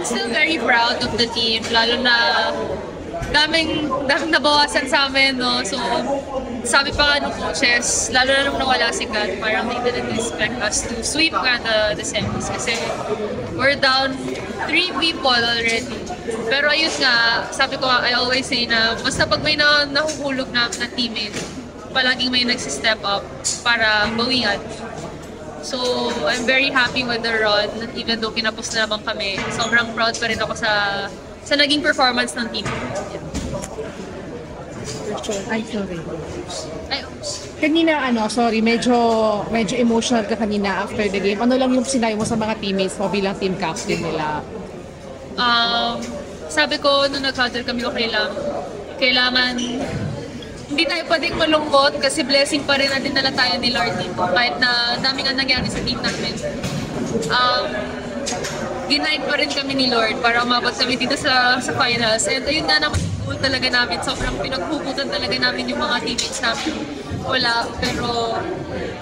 still very proud of the team, lalo na daming nabawasan sa amin, no? So, sabi pa nga ng coaches, lalo na nung nawala si Kat, parang they didn't expect us to sweep nga the semis. Kasi we're down 3 people already. Pero ayun nga, sabi ko, I always say na basta pag may nahuhulog na teammate, palaging may nagsistep up para bawian. So, I'm very happy with the run, even though kinapos na naman kami. Sobrang proud pa rin ako sa naging performance ng team. Yeah. Ay, sorry. Ay, Kanina, sorry, medyo emotional ka kanina after the game. Ano lang yung sinabi mo sa mga teammates mo bilang team captain nila? Sabi ko, nung nag-huddle kami ko kailangan hindi tayo pwedeng malungkot kasi blessing pa rin natin nala tayo ni Lord dito. Kahit na dami nga nangyari sa team namin. Ginaid pa rin kami ni Lord para umabot kami dito sa finals. And ayun nga naman, goal talaga namin. Sobrang pinaghugutan talaga namin yung mga teammates namin. Wala, pero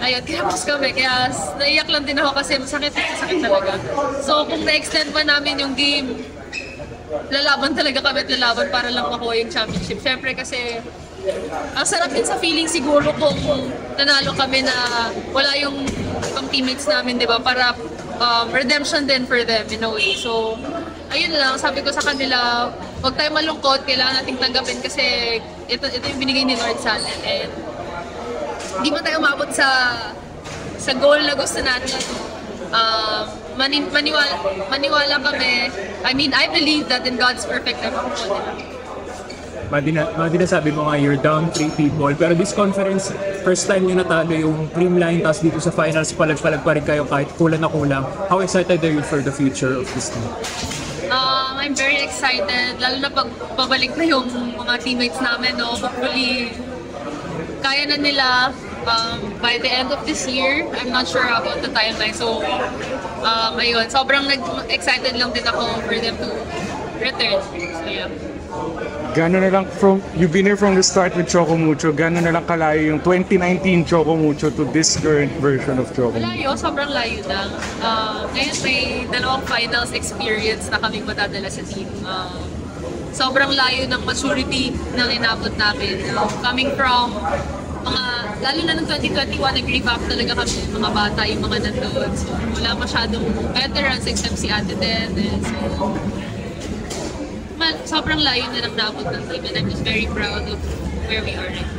ayun, kinapos kami. Kaya naiyak lang din ako kasi masakit talaga. So kung na-extend pa namin yung game, lalaban talaga kami at lalaban para lang makuha yung championship. Siyempre kasi ang sarap din sa feeling siguro kung nanalo kami na wala yung pang teammates namin, di ba? Para redemption din for them in a way. So, ayun lang, sabi ko sa kanila, huwag tayo malungkot, kailangan nating tanggapin kasi ito yung binigay ni Lord sa atin. And hindi man tayo umabot sa goal na gusto natin. Maniwala kami. I mean, I believe that in God's perfect time. Madina, sabi mo nga, you're down 3 people. Pero this conference, first time nyo natalo yung Creamline, tapos dito sa finals, palag-palag pa rin kayo kahit kulang na kulang. How excited are you for the future of this team? I'm very excited, lalo na pag pabalik na yung mga teammates namin, no? Hopefully, kaya na nila by the end of this year. I'm not sure about the timeline. So, ayun, sobrang excited lang din ako for them to return. So, yeah. Gano'n na lang you've been here from the start with Choco Mucho, gano'n na lang kalayo yung 2019 Choco Mucho to this current version of Choco Mucho? Layo, sobrang layo lang. Ngayon may dalawang finals experience na kaming matadala sa team. Sobrang layo ng maturity ng inabot namin. Coming from lalo na ng 2021, nag-revamp talaga kami yung mga bata, yung mga nandun. So, wala masyadong veterans except si Ate Den. So, sobrang layo na lang naabot ng team and I'm just very proud of where we are right now.